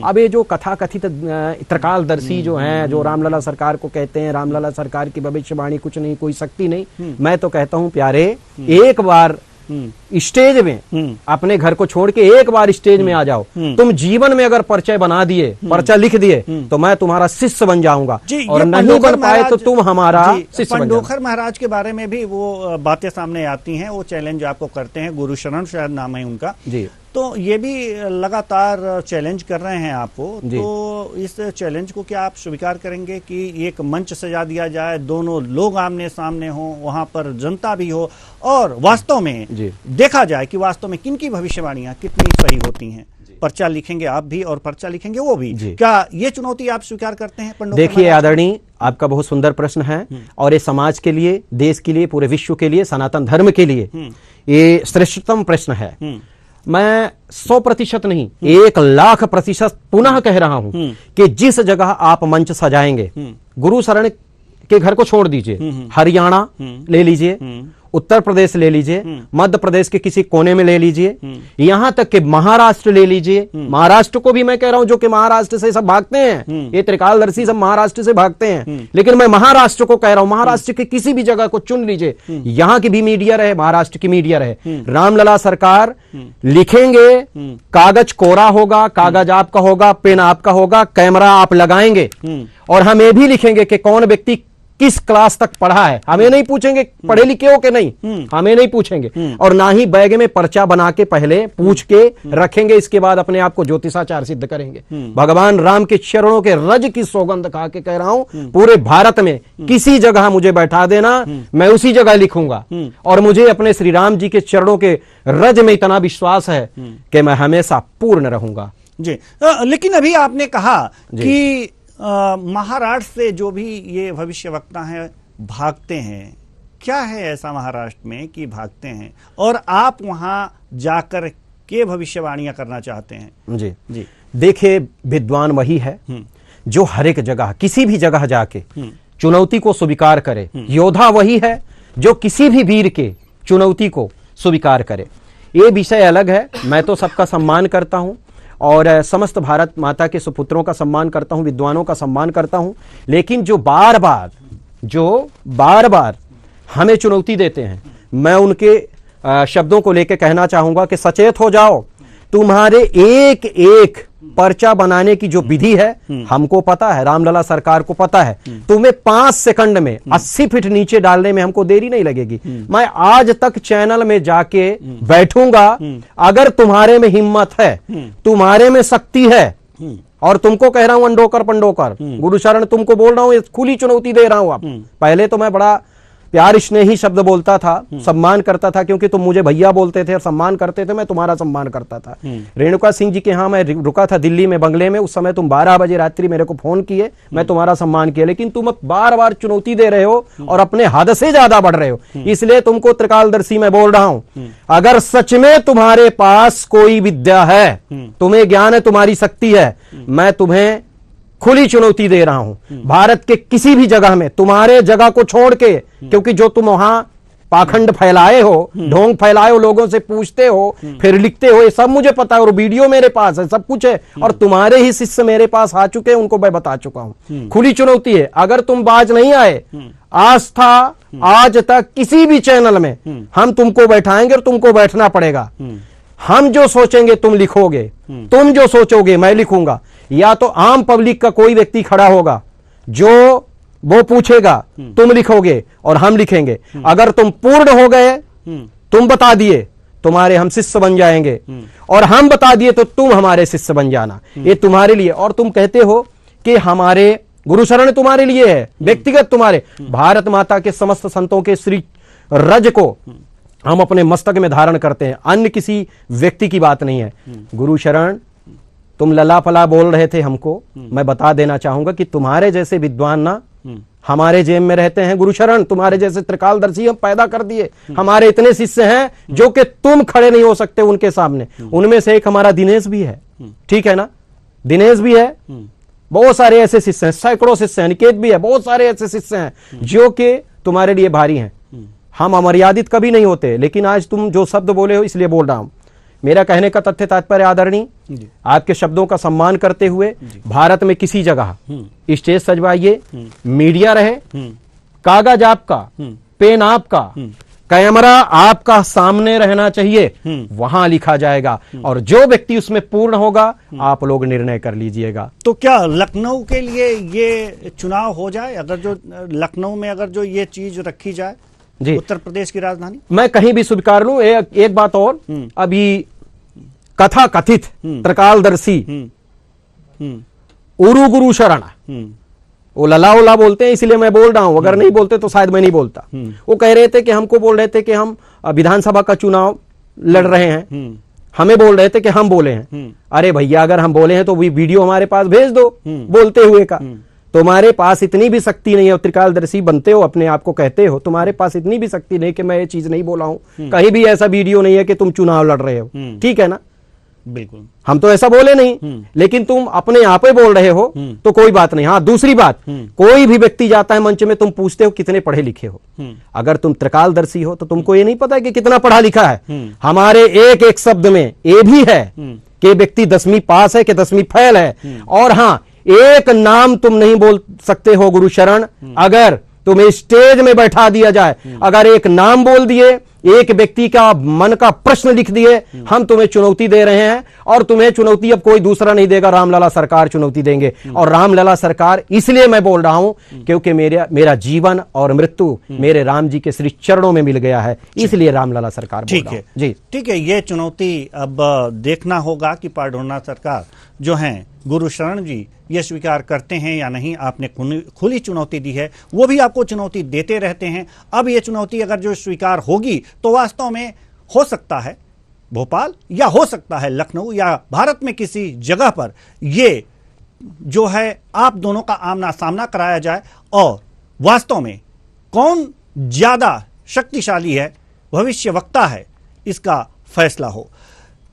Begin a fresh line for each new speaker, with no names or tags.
अब ये जो कथा कथित त्रिकालदर्शी जो हैं, जो रामलला सरकार को कहते हैं, रामलला सरकार की भविष्यवाणी कुछ नहीं, कोई शक्ति नहीं, मैं तो कहता हूं प्यारे, एक बार स्टेज में अपने घर को छोड़ के एक बार स्टेज में आ जाओ। तुम जीवन में अगर परिचय बना दिए, पर्चा लिख दिए, तो मैं तुम्हारा शिष्य बन जाऊंगा, और नहीं बन पाए तो तुम हमारा शिष्य बन जाओ।
पंडोखर महाराज के बारे में भी वो बातें सामने आती हैं, वो चैलेंज आपको करते हैं, गुरु शरण शायद नाम है उनका जी, तो ये भी लगातार चैलेंज कर रहे हैं आपको, तो इस चैलेंज को क्या आप स्वीकार करेंगे कि एक मंच सजा दिया जाए, दोनों लोग आमने सामने हो, वहां पर जनता भी हो, और वास्तव में देखा जाए कि वास्तव में किन की भविष्यवाणियां कितनी सही होती हैं? पर्चा लिखेंगे आप भी और पर्चा लिखेंगे वो भी, क्या ये चुनौती आप स्वीकार करते हैं?
देखिए आदरणीय, आपका बहुत सुंदर प्रश्न है, और ये समाज के लिए, देश के लिए, पूरे विश्व के लिए, सनातन धर्म के लिए ये श्रेष्ठतम प्रश्न है। मैं 100% नहीं, 1,00,000% पुनः कह रहा हूं कि जिस जगह आप मंच सजाएंगे, गुरु शरण के घर को छोड़ दीजिए, हरियाणा ले लीजिए, उत्तर प्रदेश ले लीजिए, मध्य प्रदेश के किसी कोने में ले लीजिए, यहां तक कि महाराष्ट्र ले लीजिए, महाराष्ट्र को भी मैं कह रहा हूं, जो कि महाराष्ट्र से सब भागते हैं, ये त्रिकालदर्शी सब महाराष्ट्र से भागते हैं, लेकिन मैं महाराष्ट्र को कह रहा हूं, महाराष्ट्र के किसी भी जगह को चुन लीजिए, यहां की भी मीडिया रहे, महाराष्ट्र की मीडिया रहे, रामलला सरकार लिखेंगे, कागज कोरा होगा, कागज आपका होगा, पेन आपका होगा, कैमरा आप लगाएंगे, और हम ये भी लिखेंगे कि कौन व्यक्ति किस क्लास तक पढ़ा है। हमें नहीं पूछेंगे पढ़े लिखे हो कि नहीं, हमें नहीं पूछेंगे, और ना ही बैग में पर्चा बना के पहले पूछ के रखेंगे, इसके बाद अपने आप को ज्योतिषाचार्य सिद्ध करेंगे। भगवान राम के चरणों के रज की सौगंध खा के कह रहा हूं, पूरे भारत में किसी जगह मुझे बैठा देना, मैं उसी जगह लिखूंगा, और मुझे अपने श्री राम जी के चरणों के रज में इतना विश्वास है कि मैं हमेशा पूर्ण रहूंगा
जी। लेकिन अभी आपने कहा कि महाराष्ट्र से जो भी ये भविष्यवक्ता हैं भागते हैं, क्या है ऐसा महाराष्ट्र में कि भागते हैं, और आप वहां जाकर के भविष्यवाणियां करना चाहते हैं?
जी जी, देखिए विद्वान वही है जो हर एक जगह, किसी भी जगह जाके चुनौती को स्वीकार करे। योद्धा वही है जो किसी भी वीर के चुनौती को स्वीकार करे। ये विषय अलग है, मैं तो सबका सम्मान करता हूं, और समस्त भारत माता के सुपुत्रों का सम्मान करता हूं, विद्वानों का सम्मान करता हूं, लेकिन जो बार बार हमें चुनौती देते हैं, मैं उनके शब्दों को लेकर कहना चाहूंगा कि सचेत हो जाओ। तुम्हारे एक एक पर्चा बनाने की जो विधि है हमको पता है, रामलला सरकार को पता है। तुम्हें 5 सेकंड में 80 फीट नीचे डालने में हमको देरी नहीं लगेगी। मैं आज तक चैनल में जाके बैठूंगा, अगर तुम्हारे में हिम्मत है, तुम्हारे में शक्ति है, और तुमको कह रहा हूं अंडोकर पंडोकर, गुरु शरण तुमको बोल रहा हूं, खुली चुनौती दे रहा हूं। आप पहले तो मैं बड़ा प्यार स्नेही शब्द बोलता था, सम्मान करता था, क्योंकि तुम मुझे भैया बोलते थे और सम्मान करते थे, मैं तुम्हारा सम्मान करता था। रेणुका सिंह जी के यहाँ मैं रुका था दिल्ली में बंगले में, उस समय तुम 12 बजे रात्रि मेरे को फोन किए, मैं तुम्हारा सम्मान किया, लेकिन तुम बार बार चुनौती दे रहे हो और अपने हद से ज्यादा बढ़ रहे हो, इसलिए तुमको त्रिकालदर्शी मैं बोल रहा हूं। अगर सच में तुम्हारे पास कोई विद्या है, तुम्हें ज्ञान है, तुम्हारी शक्ति है, मैं तुम्हें खुली चुनौती दे रहा हूं। भारत के किसी भी जगह में, तुम्हारे जगह को छोड़ के, क्योंकि जो तुम वहां पाखंड फैलाए हो, ढोंग फैलाए हो, लोगों से पूछते हो, फिर लिखते हो, ये सब मुझे पता है, और वीडियो मेरे पास है, सब कुछ है, और तुम्हारे ही शिष्य मेरे पास आ चुके हैं, उनको मैं बता चुका हूं। खुली चुनौती है, अगर तुम बाज नहीं आए, आज तक किसी भी चैनल में हम तुमको बैठाएंगे और तुमको बैठना पड़ेगा। हम जो सोचेंगे तुम लिखोगे, तुम जो सोचोगे मैं लिखूंगा, या तो आम पब्लिक का कोई व्यक्ति खड़ा होगा जो वो पूछेगा, तुम लिखोगे और हम लिखेंगे। अगर तुम पूर्ण हो गए, तुम बता दिए, तुम्हारे हम शिष्य बन जाएंगे, और हम बता दिए तो तुम हमारे शिष्य बन जाना। ये तुम्हारे लिए, और तुम कहते हो कि हमारे गुरु शरण तुम्हारे लिए है, व्यक्तिगत तुम्हारे, भारत माता के समस्त संतों के श्री रज को हम अपने मस्तक में धारण करते हैं, अन्य किसी व्यक्ति की बात नहीं है। गुरु शरण तुम लला पला बोल रहे थे हमको, मैं बता देना चाहूंगा कि तुम्हारे जैसे विद्वान ना हमारे जेब में रहते हैं। गुरु शरण तुम्हारे जैसे त्रिकालदर्शी हम पैदा कर दिए, हमारे इतने शिष्य हैं जो कि तुम खड़े नहीं हो सकते उनके सामने। उनमें से एक हमारा दिनेश भी है, ठीक है ना, दिनेश भी है, बहुत सारे ऐसे शिष्य हैं, सैकड़ों शिष्य हैं, निकेत भी है, बहुत सारे ऐसे शिष्य हैं जो कि तुम्हारे लिए भारी हैं। हम अमर्यादित कभी नहीं होते, लेकिन आज तुम जो शब्द बोले हो इसलिए बोल रहा हूं मेरा कहने का तथ्य तात्पर्य आदरणीय, आपके शब्दों का सम्मान करते हुए भारत में किसी जगह स्टेज सजवाइए, मीडिया रहे, कागज आपका, पेन आपका, कैमरा आपका सामने रहना चाहिए, वहां लिखा जाएगा और जो व्यक्ति उसमें पूर्ण होगा आप लोग निर्णय कर लीजिएगा।
तो क्या लखनऊ के लिए ये चुनाव हो जाए, अगर जो लखनऊ में अगर जो ये चीज रखी जाए जी, उत्तर प्रदेश की राजधानी?
मैं कहीं भी स्वीकार लूं। एक बात और, अभी कथा कथित त्रिकालदर्शी उरु गुरु शरण, वो लला उला बोलते हैं इसलिए मैं बोल रहा हूं, अगर नहीं बोलते तो शायद मैं नहीं बोलता। वो कह रहे थे कि हमको बोल रहे थे कि हम विधानसभा का चुनाव लड़ रहे हैं, हमें बोल रहे थे कि हम बोले हैं। अरे भैया, अगर हम बोले हैं तो वीडियो हमारे पास भेज दो बोलते हुए का। तुम्हारे पास इतनी भी शक्ति नहीं है, त्रिकालदर्शी बनते हो, अपने आप को कहते हो, तुम्हारे पास इतनी भी शक्ति नहीं कि मैं ये चीज नहीं बोला हूं। कहीं भी ऐसा वीडियो नहीं है कि तुम चुनाव लड़ रहे हो, ठीक है ना?
बिल्कुल,
हम तो ऐसा बोले नहीं, लेकिन तुम अपने आप ही बोल रहे हो तो कोई बात नहीं। हाँ, दूसरी बात, कोई भी व्यक्ति जाता है मंच में, तुम पूछते हो कितने पढ़े लिखे हो। अगर तुम त्रिकालदर्शी हो तो तुमको ये नहीं पता कि कितना पढ़ा लिखा है। हमारे एक एक शब्द में ये भी है कि व्यक्ति 10वीं पास है कि 10वीं फेल है। और हाँ, एक नाम तुम नहीं बोल सकते हो गुरु शरण, अगर तुम्हें स्टेज में बैठा दिया जाए, अगर एक नाम बोल दिए, एक व्यक्ति का मन का प्रश्न लिख दिए, हम तुम्हें चुनौती दे रहे हैं और तुम्हें चुनौती अब कोई दूसरा नहीं देगा, रामलला सरकार चुनौती देंगे। और रामलला सरकार इसलिए मैं बोल रहा हूं क्योंकि मेरा जीवन और मृत्यु मेरे राम जी के श्री चरणों में मिल गया है, इसलिए रामलला सरकार।
ठीक है जी, ठीक है। ये चुनौती अब देखना होगा कि पारढौना सरकार जो है गुरु शरण जी ये स्वीकार करते हैं या नहीं। आपने खुली चुनौती दी है, वो भी आपको चुनौती देते रहते हैं। अब ये चुनौती अगर जो स्वीकार होगी तो वास्तव में हो सकता है भोपाल या हो सकता है लखनऊ या भारत में किसी जगह पर ये जो है आप दोनों का आमना सामना कराया जाए और वास्तव में कौन ज्यादा शक्तिशाली है, भविष्य वक्ता है, इसका फैसला हो।